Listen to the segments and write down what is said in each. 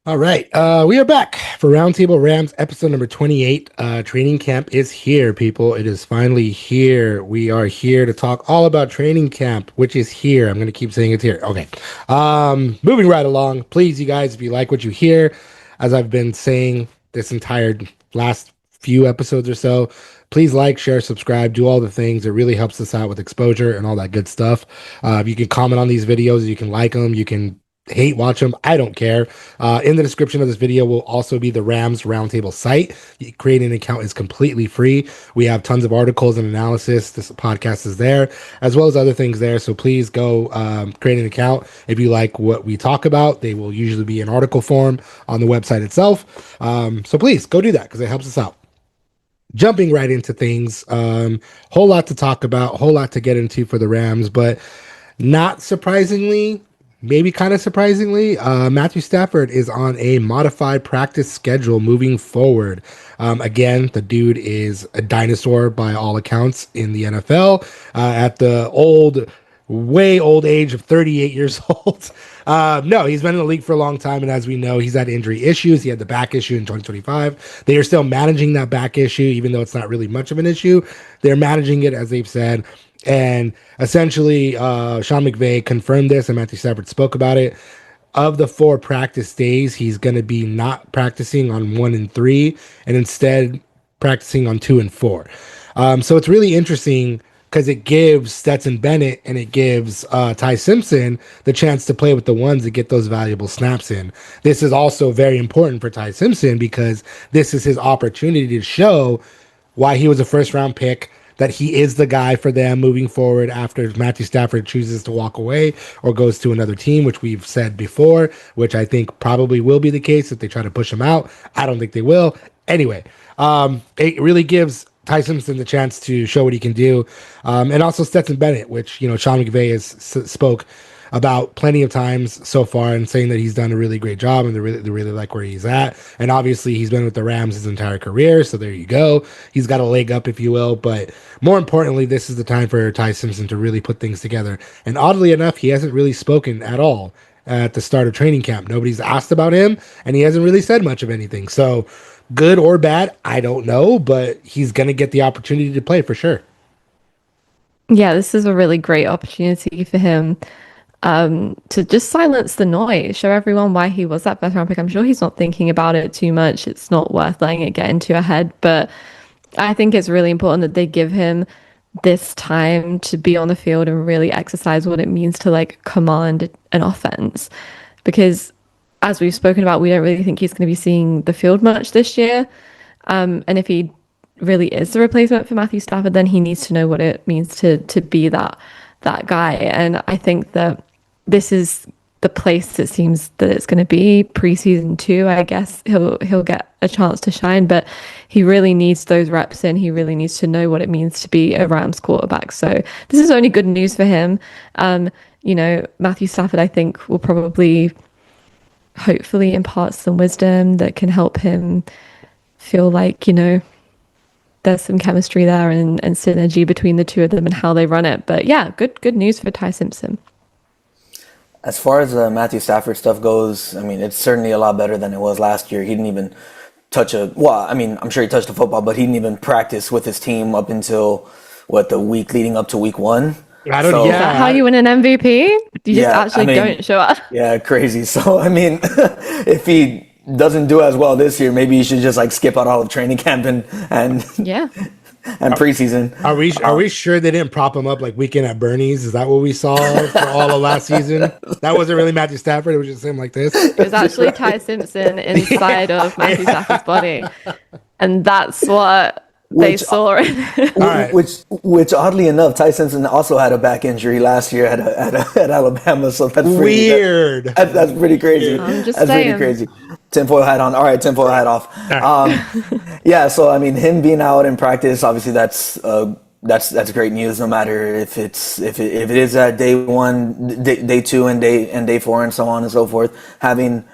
All right. We are back for Roundtable Rams episode number 28. Training camp is here, people. It is finally here. We are here to talk all about training camp, which is here. I'm going to keep saying it's here. Okay. Moving right along. Please, you guys, if you like what you hear, as I've been saying this entire last few episodes or so, please like, share, subscribe, do all the things. It really helps us out with exposure and all that good stuff. You can comment on these videos. You can like them. You can watch them. I don't care. In the description of this video will also be the Rams Roundtable site. Creating an account is completely free. We have tons of articles and analysis. This podcast is there, as well as other things there. So please go create an account. If you like what we talk about, they will usually be in article form on the website itself. So please go do that because it helps us out. Jumping right into things, whole lot to talk about, whole lot to get into for the Rams, but not surprisingly, maybe kind of surprisingly, Matthew Stafford is on a modified practice schedule moving forward. Again, the dude is a dinosaur by all accounts in the NFL at the way old age of 38 years old. No, he's been in the league for a long time, and as we know, he's had injury issues. He had the back issue in 2025. They are still managing that back issue, even though it's not really much of an issue. They're managing it, as they've said. And essentially, Sean McVay confirmed this, and Matthew Stafford spoke about it. Of the 4 practice days, he's going to be not practicing on 1 and 3, and instead practicing on 2 and 4. So it's really interesting because it gives Stetson Bennett and it gives Ty Simpson the chance to play with the ones that get those valuable snaps in. This is also very important for Ty Simpson because this is his opportunity to show why he was a first-round pick, that he is the guy for them moving forward after Matthew Stafford chooses to walk away or goes to another team, which we've said before, which I think probably will be the case if they try to push him out. I don't think they will. Anyway, it really gives Ty Simpson the chance to show what he can do. And also Stetson Bennett, which, Sean McVay has spoke about plenty of times so far and saying that he's done a really great job and they really like where he's at. And obviously he's been with the Rams his entire career. So there you go. He's got a leg up, if you will. But more importantly, this is the time for Ty Simpson to really put things together. And oddly enough, he hasn't really spoken at all at the start of training camp. Nobody's asked about him and he hasn't really said much of anything. So good or bad, I don't know, but he's going to get the opportunity to play for sure. Yeah, this is a really great opportunity for him to just silence the noise, show everyone why he was that first round pick. I'm sure he's not thinking about it too much. It's not worth letting it get into your head, but I think it's really important that they give him this time to be on the field and really exercise what it means to like command an offense. Because as we've spoken about, we don't really think he's going to be seeing the field much this year. And if he really is the replacement for Matthew Stafford, then he needs to know what it means to be that guy. And I think that this is the place it seems that it's going to be preseason 2. I guess he'll get a chance to shine, but he really needs those reps in. He really needs to know what it means to be a Rams quarterback. So this is only good news for him. Matthew Stafford, I think, will probably hopefully impart some wisdom that can help him feel like, there's some chemistry there and synergy between the two of them and how they run it. But yeah, good news for Ty Simpson. As far as the Matthew Stafford stuff goes, I mean, it's certainly a lot better than it was last year. He didn't even I'm sure he touched the football, but he didn't even practice with his team up until, the week leading up to week 1. I don't know. Is that how you win an MVP? You just don't show up. Yeah, crazy. So, I mean, if he doesn't do as well this year, maybe you should just skip out all of training camp and yeah. And preseason. Are we sure they didn't prop him up like Weekend at Bernie's? Is that what we saw for all of last season? That wasn't really Matthew Stafford. It was just him like this. It was actually Ty Simpson inside of Matthew Stafford's body, and that's what they saw. Which oddly enough, Ty Simpson also had a back injury last year at Alabama. So that's weird. That's pretty crazy. I'm just that's saying. Pretty crazy. Tinfoil hat on. All right, tinfoil hat off. Yeah. So I mean, him being out in practice, obviously that's great news. No matter if it is at day 1, day 2, and day 4, and so on and so forth. Having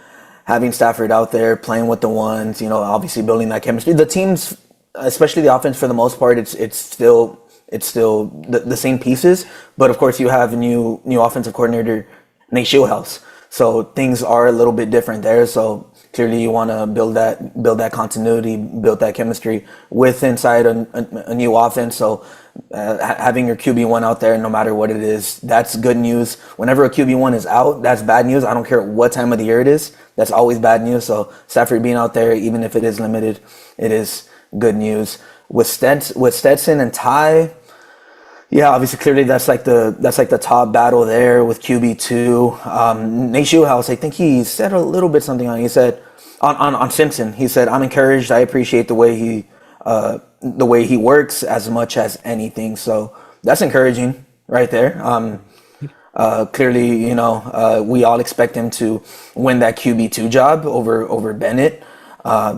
Stafford out there playing with the ones, obviously building that chemistry. The teams, especially the offense, for the most part, it's still the same pieces. But of course, you have new offensive coordinator Nate Shieldhouse. So things are a little bit different there. So clearly you want to build that continuity, build that chemistry with inside a new offense. So having your QB1 out there, no matter what it is, that's good news. Whenever a QB1 is out, that's bad news. I don't care what time of the year it is. That's always bad news. So Stafford being out there, even if it is limited, it is good news. With Stetson and Ty, yeah, obviously, clearly that's like the top battle there with QB2. Nate Schulhouse, I think he said a little bit something on. He said on Simpson, he said, "I'm encouraged. I appreciate the way he works as much as anything." So that's encouraging right there. Clearly, we all expect him to win that QB2 job over Bennett.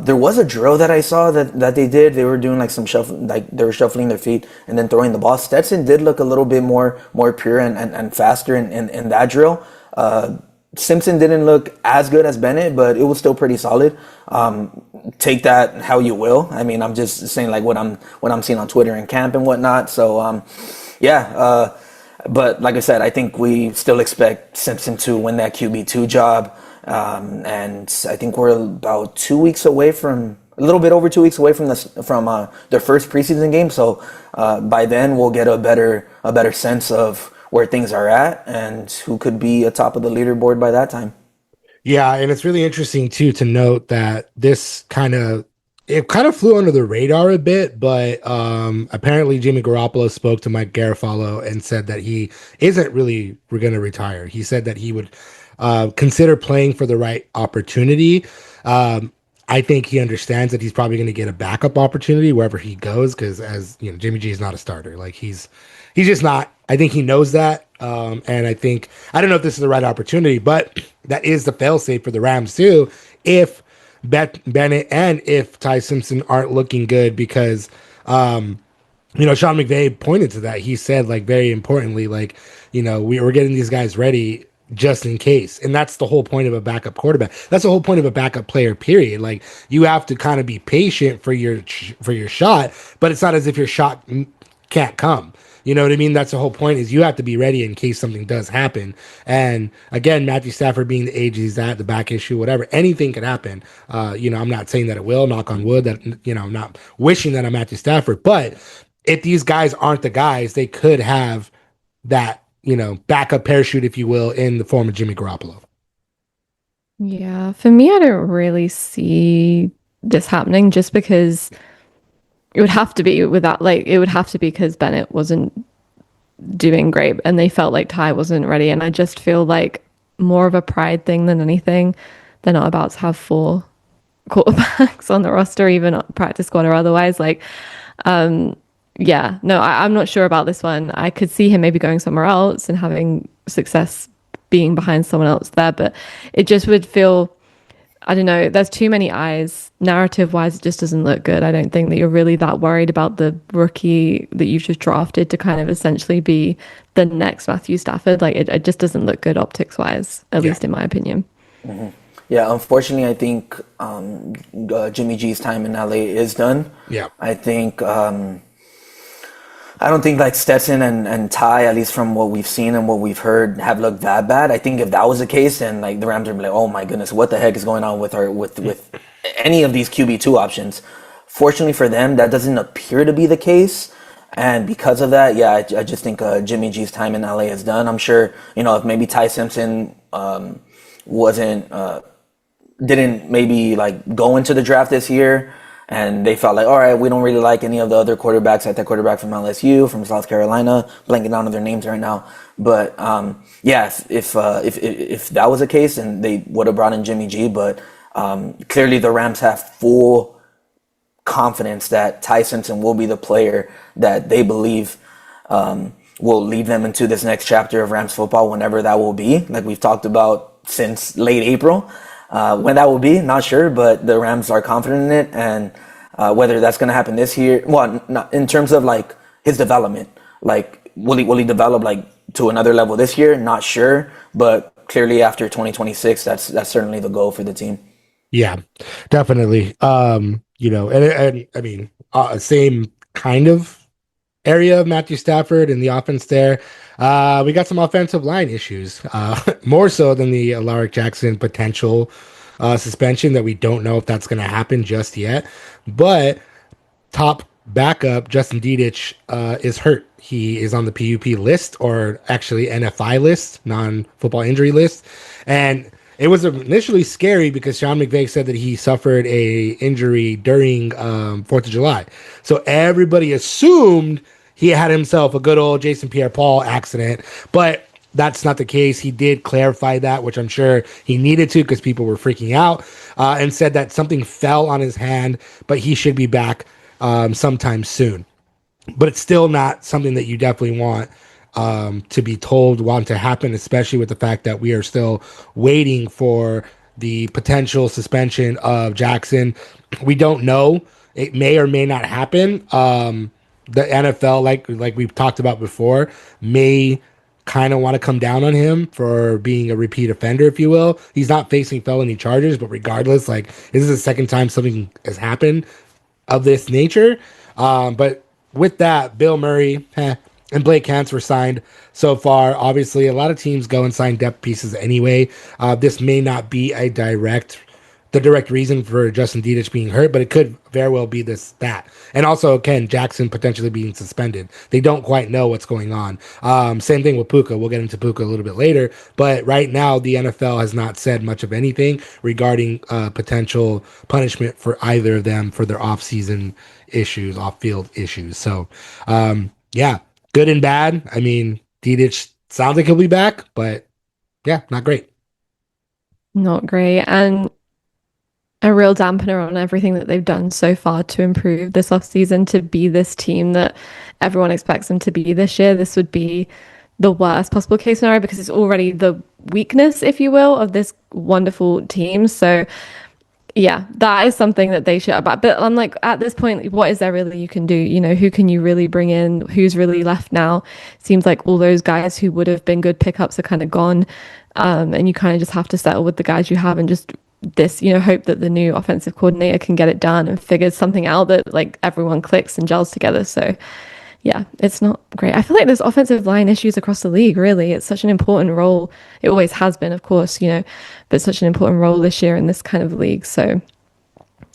There was a drill that I saw that they did. They were doing like some shuffling, like they were shuffling their feet and then throwing the ball. Stetson did look a little bit more pure and faster in that drill. Simpson didn't look as good as Bennett, but it was still pretty solid. Take that how you will. I mean, I'm just saying like what I'm seeing on Twitter and camp and whatnot. So yeah. But like I said, I think we still expect Simpson to win that QB2 job. And I think we're about 2 weeks away from, a little bit over 2 weeks away from their first preseason game. So by then we'll get a better sense of where things are at and who could be atop of the leaderboard by that time. Yeah, and it's really interesting too to note that this kind of flew under the radar a bit, but apparently Jimmy Garoppolo spoke to Mike Garafolo and said that he isn't really going to retire. He said that he would consider playing for the right opportunity. I think he understands that he's probably going to get a backup opportunity wherever he goes, because as you know, Jimmy G is not a starter. Like he's just not. I think he knows that, and I don't know if this is the right opportunity, but that is the failsafe for the Rams too. If Bennett and if Ty Simpson aren't looking good, because Sean McVay pointed to that. He said, like, very importantly, like, we're getting these guys ready just in case. And that's the whole point of a backup quarterback. That's the whole point of a backup player, period. Like, you have to kind of be patient for your shot, but it's not as if your shot can't come. You know what I mean? That's the whole point, is you have to be ready in case something does happen. And again, Matthew Stafford being the age he's at, the back issue, whatever, anything could happen. I'm not saying that it will, knock on wood, that, I'm not wishing that I'm Matthew Stafford, but if these guys aren't the guys, they could have that, backup parachute, if you will, in the form of Jimmy Garoppolo. Yeah, for me, I don't really see this happening, just because it would have to be because Bennett wasn't doing great and they felt like Ty wasn't ready. And I just feel like more of a pride thing than anything. They're not about to have 4 quarterbacks on the roster, even practice squad or otherwise. I'm not sure about this one. I could see him maybe going somewhere else and having success being behind someone else there, but it just would feel, I don't know, there's too many eyes. Narrative wise, it just doesn't look good. I don't think that you're really that worried about the rookie that you've just drafted to kind of essentially be the next Matthew Stafford. Like, it just doesn't look good optics wise, at least in my opinion. Mm-hmm. Yeah, unfortunately, I think Jimmy G's time in LA is done. Yeah. I don't think like Stetson and Ty, at least from what we've seen and what we've heard, have looked that bad. I think if that was the case, then like the Rams would be like, oh my goodness, what the heck is going on with any of these QB2 options? Fortunately for them, that doesn't appear to be the case. And because of that, yeah, I just think Jimmy G's time in LA is done. I'm sure, if maybe Ty Simpson didn't maybe like go into the draft this year, and they felt like, all right, we don't really like any of the other quarterbacks, like that quarterback from LSU, from South Carolina, blanking out on their names right now. But if that was the case, and they would have brought in Jimmy G, but clearly the Rams have full confidence that Ty Simpson will be the player that they believe will lead them into this next chapter of Rams football, whenever that will be. Like we've talked about since late April. When that will be, not sure, but the Rams are confident in it, and whether that's going to happen this year, well, not in terms of like his development, like will he develop like to another level this year? Not sure, but clearly after 2026, that's certainly the goal for the team. Yeah, definitely. And I mean, same kind of area of Matthew Stafford and the offense there. We got some offensive line issues, more so than the Alaric Jackson potential suspension that we don't know if that's going to happen just yet. But top backup Justin Dedich is hurt. He is on the PUP list, or actually NFI list, non-football injury list, and it was initially scary because Sean McVay said that he suffered a injury during 4th of July. So everybody assumed he had himself a good old Jason Pierre-Paul accident, but that's not the case. He did clarify that, which I'm sure he needed to because people were freaking out, and said that something fell on his hand, but he should be back sometime soon. But it's still not something that you definitely want to be told want to happen, especially with the fact that we are still waiting for the potential suspension of Jackson. We don't know. It may or may not happen. The NFL, like we've talked about before, may kind of want to come down on him for being a repeat offender, if you will. He's not facing felony charges, but regardless, like, this is the second time something has happened of this nature. But with that, Bill Murray and Blake Hance were signed so far. Obviously, a lot of teams go and sign depth pieces anyway. This may not be the direct reason for Justin Dedich being hurt, but it could very well be that. And also, Ken Jackson potentially being suspended. They don't quite know what's going on. Same thing with Puka. We'll get into Puka a little bit later. But right now, the NFL has not said much of anything regarding potential punishment for either of them for their off-season issues, off-field issues. So, yeah, good and bad. I mean, Dedich sounds like he'll be back, but yeah, not great. Not great. And a real dampener on everything that they've done so far to improve this offseason to be this team that everyone expects them to be this year. This would be the worst possible case scenario because it's already the weakness, if you will, of this wonderful team. So yeah, that is something that they should about. But I'm like, at this point, what is there really you can do? You know, who can you really bring in? Who's really left now? Seems like all those guys who would have been good pickups are kind of gone. And you kind of just have to settle with the guys you have and just hope that the new offensive coordinator can get it done and figure something out that like everyone clicks and gels together. So yeah, it's not great. I feel like there's offensive line issues across the league, really. It's such an important role. It always has been, of course, but it's such an important role this year in this kind of league. So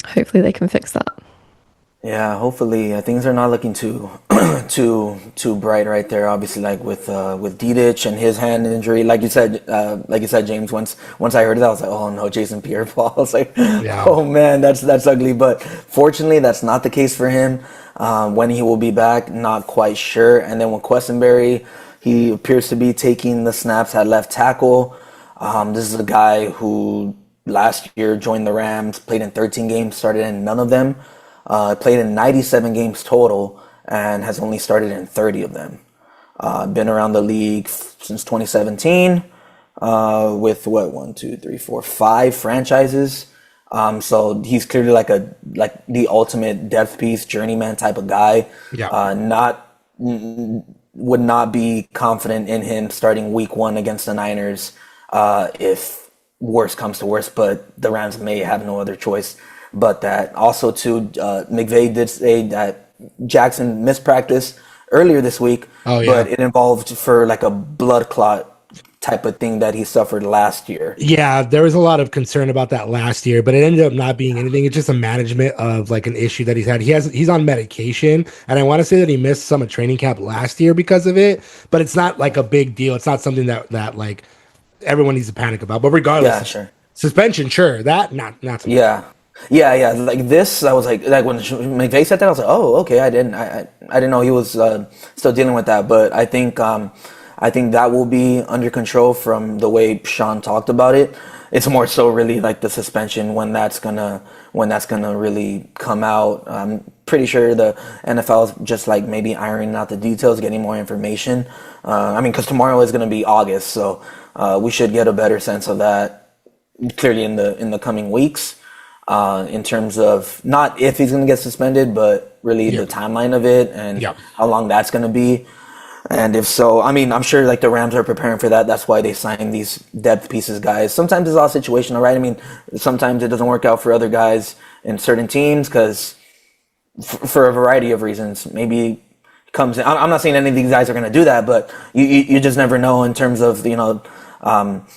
hopefully they can fix that. Yeah, hopefully things are not looking too too bright right there. Obviously, like with Dedich and his hand injury, like you said, James. Once I heard that, I was like, oh no, Jason Pierre-Paul. I was like, yeah. Oh man, that's ugly. But fortunately, that's not the case for him. When he will be back, not quite sure. And then with Quessenberry, he appears to be taking the snaps at left tackle. This is a guy who last year joined the Rams, played in 13 games, started in none of them. Played in 97 games total and has only started in 30 of them. Been around the league since 2017 with 5 franchises. So he's clearly like the ultimate depth piece, journeyman type of guy. Yeah. Would not be confident in him starting week 1 against the Niners if worse comes to worse, but the Rams may have no other choice. But that also too, McVay did say that Jackson missed practice earlier this week, but it involved for like a blood clot type of thing that he suffered last year. Yeah, there was a lot of concern about that last year, but it ended up not being anything. It's just a management of like an issue that he's had. He's on medication, and I want to say that he missed some of training camp last year because of it, but it's not like a big deal. It's not something that like everyone needs to panic about. But regardless, sure. Suspension, sure, that not so yeah. Much. Yeah. Like this, I was like when McVay said that, I was like, oh, okay. I didn't know he was still dealing with that. But I think that will be under control from the way Sean talked about it. It's more so really like the suspension when that's gonna really come out. I'm pretty sure the NFL is just like maybe ironing out the details, getting more information. Because tomorrow is gonna be August, so we should get a better sense of that clearly in the coming weeks. In terms of not if he's going to get suspended, but really the timeline of it and how long that's going to be. And if so, I'm sure like the Rams are preparing for that. That's why they sign these depth pieces guys. Sometimes it's all situational, right? Sometimes it doesn't work out for other guys in certain teams because for a variety of reasons. Maybe comes in. I'm not saying any of these guys are going to do that, but you just never know in terms of,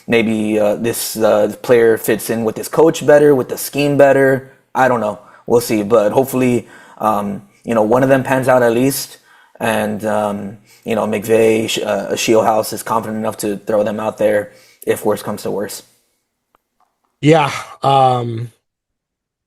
maybe this player fits in with this coach better, with the scheme better. I don't know. We'll see. But hopefully, one of them pans out at least. And, McVay, Shieldhouse is confident enough to throw them out there if worse comes to worse. Yeah.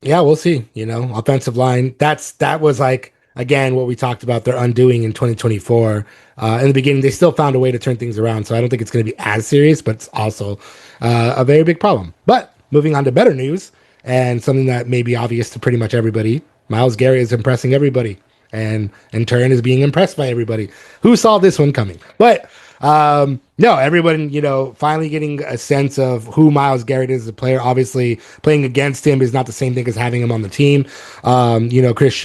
Yeah, we'll see. Offensive line. That was like, again, what we talked about, their undoing in 2024. In the beginning, they still found a way to turn things around. So I don't think it's going to be as serious, but it's also a very big problem. But moving on to better news and something that may be obvious to pretty much everybody, Myles Garrett is impressing everybody and in turn is being impressed by everybody. Who saw this one coming? But no, everyone, finally getting a sense of who Myles Garrett is as a player. Obviously, playing against him is not the same thing as having him on the team. Chris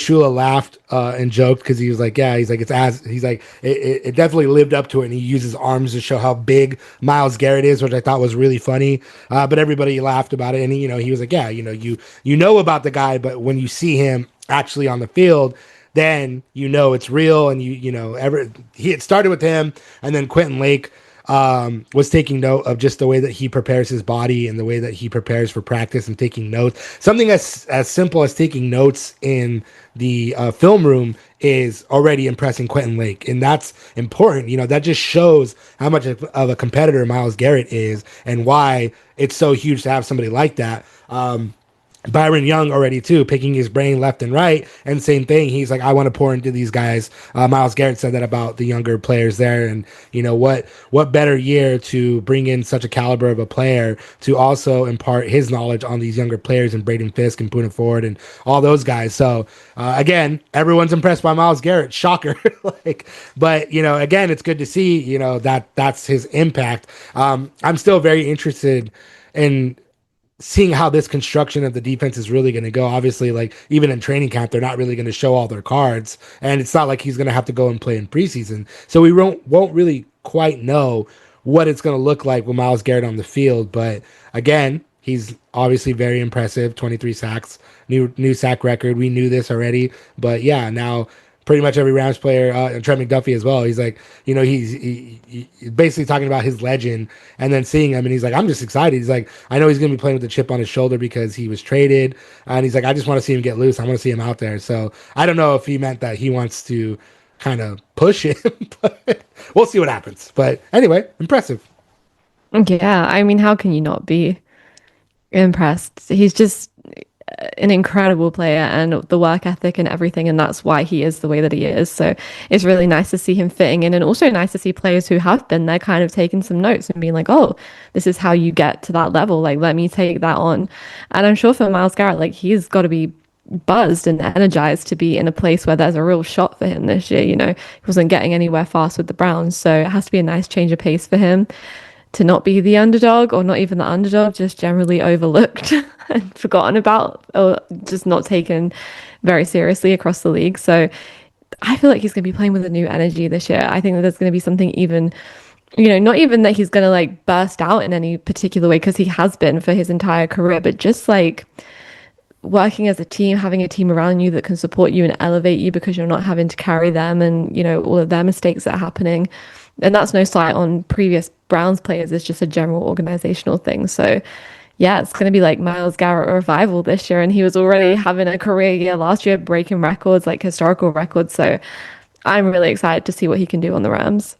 Shula laughed and joked because he was like, it definitely lived up to it. And he used his arms to show how big Myles Garrett is, which I thought was really funny. But everybody laughed about it. And he was like, yeah, you know about the guy, but when you see him actually on the field, then it's real. And it started with him, and then Quentin Lake was taking note of just the way that he prepares his body and the way that he prepares for practice and taking notes. Something as simple as taking notes in the film room is already impressing Quentin Lake, and that's important. That just shows how much of a competitor Myles Garrett is and why it's so huge to have somebody like that. Byron Young already too, picking his brain left and right, and same thing. He's like, I want to pour into these guys. Myles Garrett said that about the younger players there, and what better year to bring in such a caliber of a player to also impart his knowledge on these younger players and Braden Fisk and Poona Ford and all those guys. So again, everyone's impressed by Myles Garrett. Shocker, but again, it's good to see that's his impact. I'm still very interested in seeing how this construction of the defense is really going to go. Obviously, even in training camp, they're not really going to show all their cards, and it's not like he's going to have to go and play in preseason. So we won't really quite know what it's going to look like with Myles Garrett on the field. But again, he's obviously very impressive. 23 sacks, new sack record. We knew this already, but yeah, now pretty much every Rams player, and Trent McDuffie as well. He's like, he's basically talking about his legend, and then seeing him, and he's like, I'm just excited. He's like, I know he's going to be playing with a chip on his shoulder because he was traded, and he's like, I just want to see him get loose. I want to see him out there. So I don't know if he meant that he wants to kind of push him, but we'll see what happens. But anyway, impressive. Yeah, I mean, how can you not be impressed? He's just an incredible player, and the work ethic and everything, and that's why he is the way that he is. So it's really nice to see him fitting in, and also nice to see players who have been there kind of taking some notes and being like, oh, this is how you get to that level, let me take that on. And I'm sure for Myles Garrett, he's got to be buzzed and energized to be in a place where there's a real shot for him this year. He wasn't getting anywhere fast with the Browns, so it has to be a nice change of pace for him to not be the underdog, or not even the underdog, just generally overlooked and forgotten about, or just not taken very seriously across the league. So I feel like he's going to be playing with a new energy this year. I think that there's going to be something even, not even that he's going to burst out in any particular way, because he has been for his entire career, but just working as a team, having a team around you that can support you and elevate you because you're not having to carry them and, all of their mistakes that are happening. And that's no slight on previous Browns players. It's just a general organizational thing. So yeah, it's going to be like Myles Garrett revival this year. And he was already having a career year last year, breaking records, historical records. So I'm really excited to see what he can do on the Rams.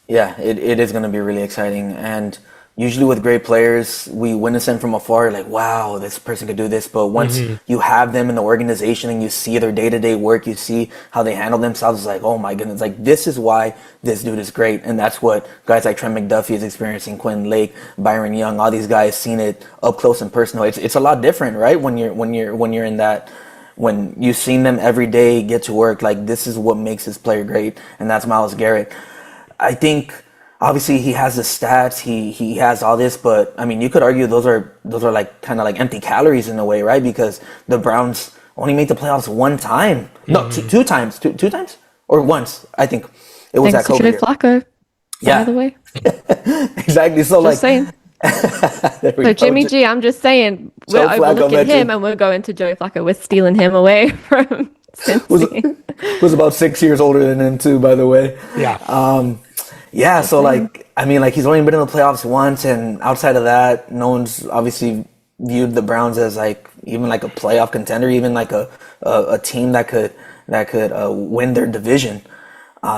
Yeah, it is going to be really exciting. And usually with great players, we witness them from afar, wow, this person could do this. But once you have them in the organization and you see their day-to-day work, you see how they handle themselves, it's like, oh my goodness, this is why this dude is great. And that's what guys like Trent McDuffie is experiencing, Quentin Lake, Byron Young, all these guys seen it up close and personal. It's a lot different, right? When you're in that, when you've seen them every day get to work, this is what makes this player great. And that's Myles Garrett. I think obviously he has the stats, he has all this, but I mean, you could argue those are kind of empty calories in a way, right? Because the Browns only made the playoffs one time. No, two times or once. I think it was thanks that COVID to Joe Flacco. Yeah. By the way. Exactly. So just saying. So Jimmy G, I'm just saying, we're overlooking him and we're going to Joe Flacco. We're stealing him away from Cincy. who's about 6 years older than him too, by the way. Yeah. Yeah, so like I mean, like he's only been in the playoffs once, and outside of that, no one's obviously viewed the Browns as like even like a playoff contender, even like a team that could win their division.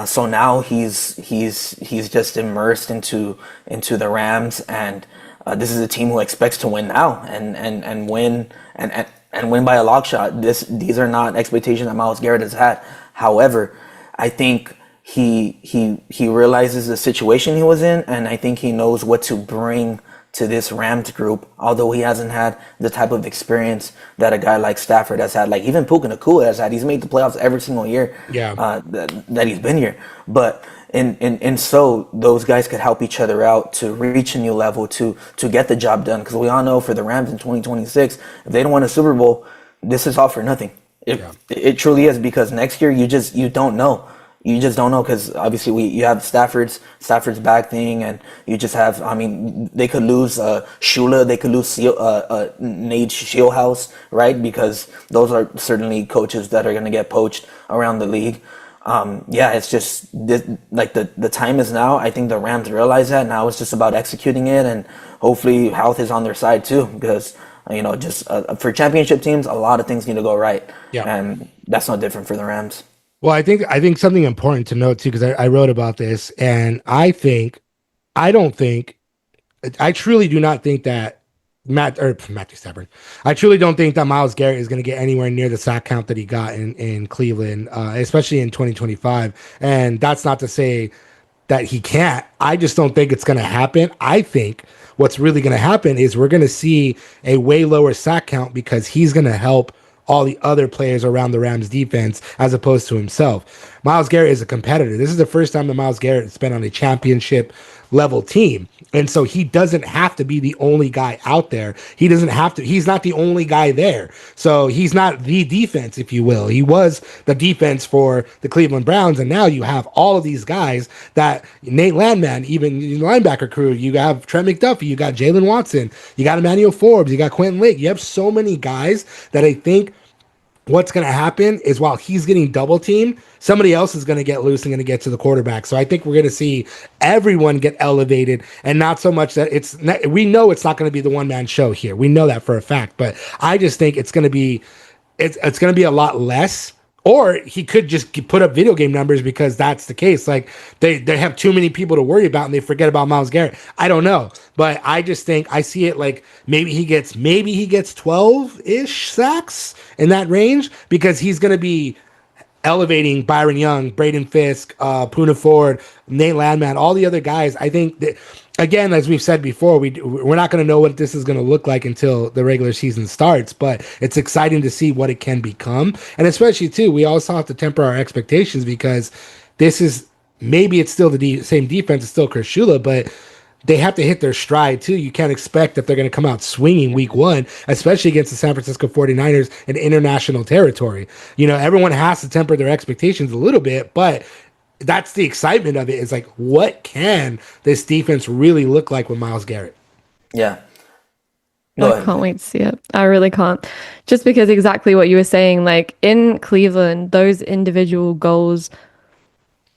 So now he's just immersed into the Rams, and this is a team who expects to win now and win and win by a lock shot. These are not expectations that Myles Garrett has had. However, I think he realizes the situation he was in, and I think he knows what to bring to this Rams group, although he hasn't had the type of experience that a guy like Stafford has had, like even Puka Nacua has had. He's made the playoffs every single year that he's been here. But so those guys could help each other out to reach a new level, to get the job done. Because we all know for the Rams in 2026, if they don't win a Super Bowl, this is all for nothing. It truly is, because next year you don't know. You just don't know, because obviously you have Stafford's back thing, and you just have, I mean, they could lose Shula, they could lose Nate Shieldhouse, right? Because those are certainly coaches that are going to get poached around the league. It's just like the time is now. I think the Rams realize that now. It's just about executing it, and hopefully health is on their side too, because just for championship teams, a lot of things need to go right, and that's not different for the Rams. Well, I think something important to note too, because I wrote about this, and I truly do not think that Matthew Stafford. I truly don't think that Myles Garrett is going to get anywhere near the sack count that he got in Cleveland, especially in 2025. And that's not to say that he can't. I just don't think it's going to happen. I think what's really going to happen is we're going to see a way lower sack count, because he's going to help all the other players around the Rams defense as opposed to himself. Myles Garrett is a competitor. This is the first time that Myles Garrett has been on a championship level team. And so he doesn't have to be the only guy out there. He's not the only guy there. So he's not the defense, if you will. He was the defense for the Cleveland Browns. And now you have all of these guys that Nate Landman, even the linebacker crew, you have Trent McDuffie, you got Jalen Watson, you got Emmanuel Forbes, you got Quentin Lake. You have so many guys that I think what's going to happen is while he's getting double teamed, somebody else is going to get loose and going to get to the quarterback. So I think we're going to see everyone get elevated, and not so much that we know it's not going to be the one man show here. We know that for a fact, but I just think it's going to be a lot less. Or he could just put up video game numbers, because that's the case. Like they have too many people to worry about, and they forget about Myles Garrett. I don't know, but I just think I see it like maybe he gets 12-ish sacks in that range, because he's going to be elevating Byron Young, Braden Fisk, Poona Ford, Nate Landman, all the other guys. I think that, again, as we've said before, we're not going to know what this is going to look like until the regular season starts, but it's exciting to see what it can become. And especially, too, we also have to temper our expectations, because this is, maybe it's still the same defense, it's still Chris Shula, but they have to hit their stride, too. You can't expect that they're going to come out swinging week one, especially against the San Francisco 49ers in international territory. Everyone has to temper their expectations a little bit, but that's the excitement of it, is like, what can this defense really look like with Myles Garrett? Yeah. I can't wait to see it. I really can't. Just because exactly what you were saying, like in Cleveland, those individual goals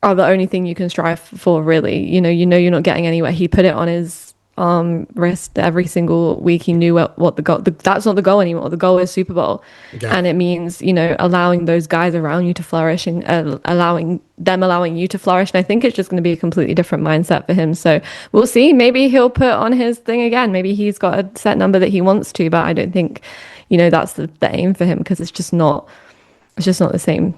are the only thing you can strive for, really. You know you're not getting anywhere. He put it on his wrist every single week. He knew what the goal, that's not the goal anymore. The goal is Super Bowl. Yeah. And it means, allowing those guys around you to flourish, and allowing you to flourish. And I think it's just going to be a completely different mindset for him. So we'll see. Maybe he'll put on his thing again. Maybe he's got a set number that he wants to, but I don't think, that's the aim for him, because it's just not the same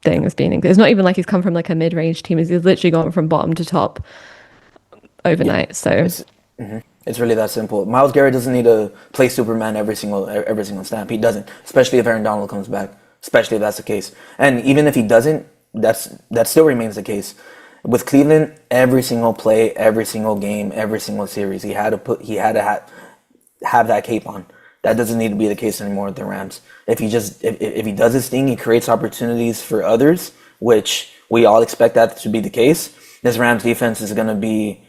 thing as being. It's not even like he's come from like a mid-range team. He's literally gone from bottom to top overnight. Yeah. So it's really that simple. Myles Garrett doesn't need to play Superman every single snap. He doesn't, especially if Aaron Donald comes back. Especially if that's the case. And even if he doesn't, that still remains the case. With Cleveland, every single play, every single game, every single series, he had to have that cape on. That doesn't need to be the case anymore with the Rams. If he does his thing, he creates opportunities for others, which we all expect that to be the case. This Rams defense is going to be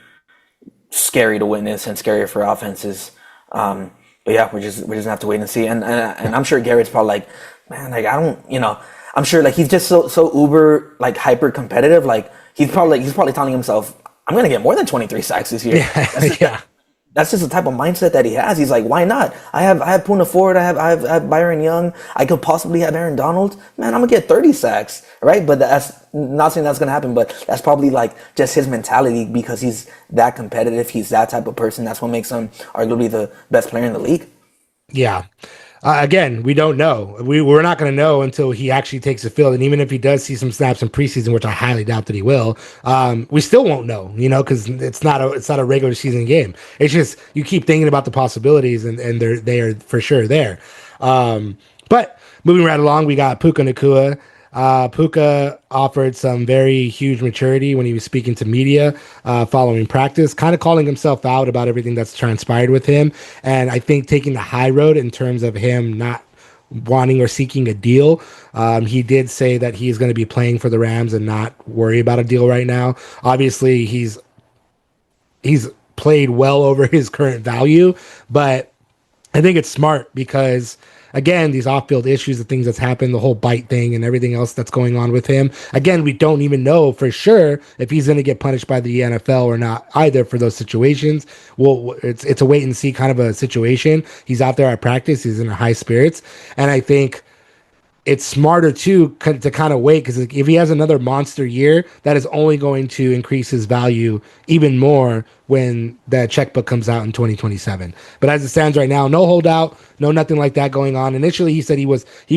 scary to witness and scarier for offenses. But yeah, we're just gonna have to wait and see. And I'm sure Garrett's probably like, man, like I I'm sure like he's just so uber like hyper competitive. Like he's probably telling himself, I'm gonna get more than 23 sacks this year. Yeah. That's just the type of mindset that he has. He's like, why not? I have Puna Ford. I have Byron Young. I could possibly have Aaron Donald. Man, I'm gonna get 30 sacks, right? But that's not saying that's gonna happen. But that's probably like just his mentality because he's that competitive. He's that type of person. That's what makes him arguably the best player in the league. Yeah. Again, we don't know. We're not going to know until he actually takes the field. And even if he does see some snaps in preseason, which I highly doubt that he will, we still won't know, because it's not a regular season game. It's just you keep thinking about the possibilities, and they are for sure there. But moving right along, we got Puka Nacua. Puka offered some very huge maturity when he was speaking to media following practice, kind of calling himself out about everything that's transpired with him. And I think taking the high road in terms of him not wanting or seeking a deal. He did say that he's going to be playing for the Rams and not worry about a deal right now. Obviously, he's played well over his current value, but I think it's smart because, again, these off-field issues, the things that's happened, the whole bite thing and everything else that's going on with him. Again, we don't even know for sure if he's going to get punished by the NFL or not either for those situations. Well, it's a wait and see kind of a situation. He's out there at practice. He's in high spirits. And I think it's smarter to kind of wait because if he has another monster year, that is only going to increase his value even more when that checkbook comes out in 2027. But as it stands right now, no holdout, no nothing like that going on. Initially, he said he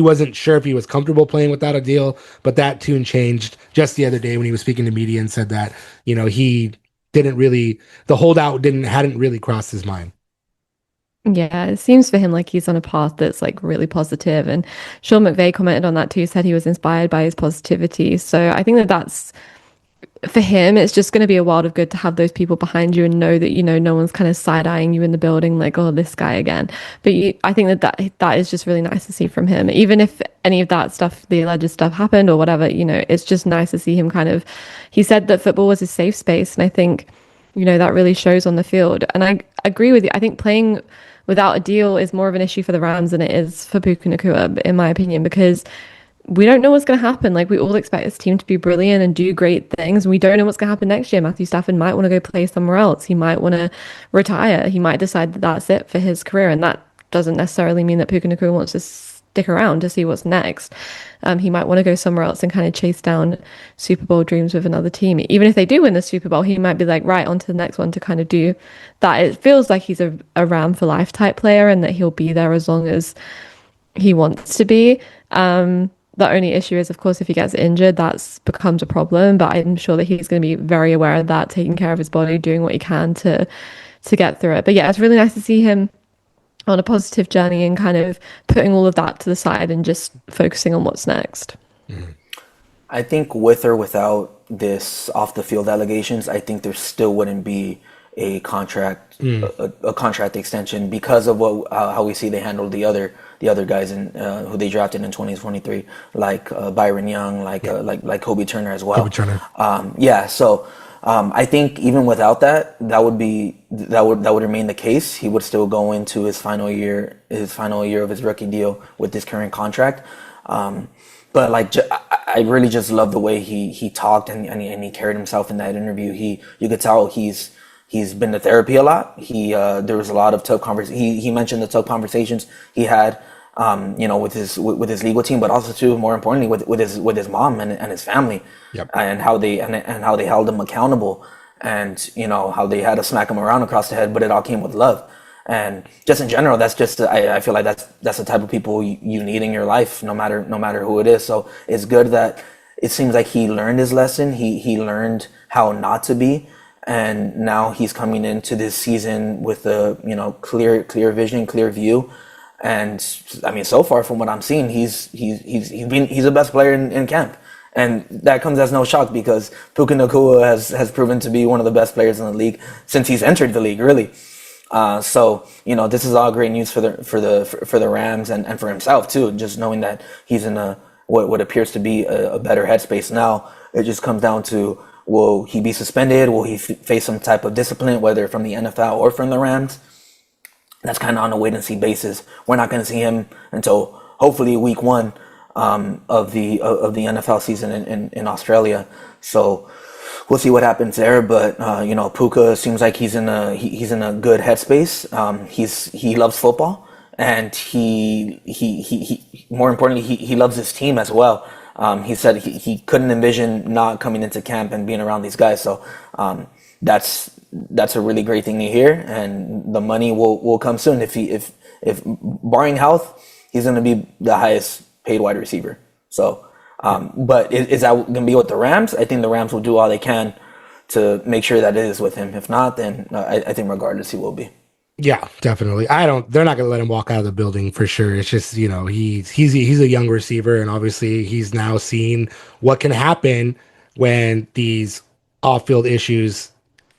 wasn't sure if he was comfortable playing without a deal, but that tune changed just the other day when he was speaking to media and said that he didn't really, the holdout hadn't really crossed his mind. Yeah, it seems for him like he's on a path that's like really positive. And Sean McVay commented on that too, said he was inspired by his positivity. So I think that's for him, it's just going to be a world of good to have those people behind you and know that, no one's kind of side-eyeing you in the building like, oh, this guy again. But I think that is just really nice to see from him. Even if any of that stuff, the alleged stuff happened or whatever, it's just nice to see him he said that football was a safe space. And I think, that really shows on the field. And I agree with you. I think playing without a deal is more of an issue for the Rams than it is for Puka Nacua, in my opinion, because we don't know what's going to happen. Like, we all expect this team to be brilliant and do great things. We don't know what's going to happen next year. Matthew Stafford might want to go play somewhere else. He might want to retire. He might decide that that's it for his career. And that doesn't necessarily mean that Puka Nacua wants to stick around to see what's next. He might want to go somewhere else and kind of chase down Super Bowl dreams with another team. Even if they do win the Super Bowl, he might be like, right, on to the next one to kind of do that. It feels like he's a Ram for life type player and that he'll be there as long as he wants to be. The only issue is, of course, if he gets injured, that becomes a problem. But I'm sure that he's going to be very aware of that, taking care of his body, doing what he can to get through it. But yeah, it's really nice to see him on a positive journey and kind of putting all of that to the side and just focusing on what's next. I think with or without this off the field allegations, I think there still wouldn't be a contract a contract extension because of how we see they handled the other guys who they drafted in 2023, like Byron Young, like Kobe Turner as well. Kobe Turner. So I think even without that would remain the case. He would still go into his final year of his rookie deal with this current contract. But I really just love the way he talked and he carried himself in that interview. You could tell he's been to therapy a lot. There was a lot of tough conversations. He mentioned the tough conversations he had, with his legal team, but also too, more importantly, with his mom and his family. Yep. And how they held him accountable, and how they had to smack him around across the head, but it all came with love. And just in general, that's just I feel like that's the type of people you need in your life, no matter who it is. So it's good that it seems like he learned his lesson. He learned how not to be. And now he's coming into this season with a clear vision, clear view, and I mean, so far from what I'm seeing, he's the best player in camp, and that comes as no shock because Puka Nacua has proven to be one of the best players in the league since he's entered the league, really. So this is all great news for the Rams and for himself too. Just knowing that he's in what appears to be a better headspace now. It just comes down to, will he be suspended? Will he face some type of discipline, whether from the NFL or from the Rams? That's kind of on a wait-and-see basis. We're not going to see him until hopefully week 1. of the NFL season in Australia. So we'll see what happens there. But Puka seems like he's in a good headspace. He loves football, and he more importantly he loves his team as well. He said he couldn't envision not coming into camp and being around these guys. So that's a really great thing to hear, and the money will come soon. If barring health, he's going to be the highest paid wide receiver. So, but is that going to be with the Rams? I think the Rams will do all they can to make sure that it is with him. If not, then I think regardless he will be. Yeah, definitely. They're not going to let him walk out of the building for sure. It's just, he's a young receiver, and obviously he's now seen what can happen when these off-field issues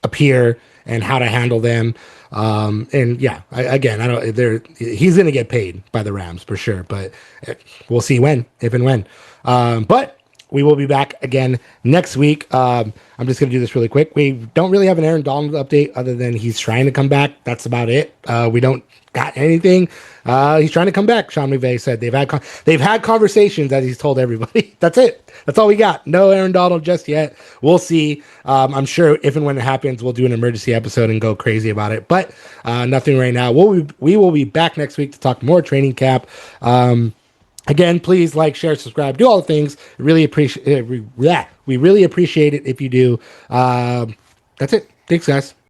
appear and how to handle them. And yeah, he's going to get paid by the Rams for sure, but we'll see if and when. But we will be back again next week. I'm just going to do this really quick. We don't really have an Aaron Donald update other than he's trying to come back. That's about it. We don't got anything. He's trying to come back. Sean McVay said they've had conversations that he's told everybody. That's it. That's all we got. No Aaron Donald just yet. We'll see. I'm sure if and when it happens, we'll do an emergency episode and go crazy about it. But nothing right now. We will be back next week to talk more training camp. Again, please like, share, subscribe, do all the things. Really appreciate it. We really appreciate it if you do. That's it. Thanks, guys.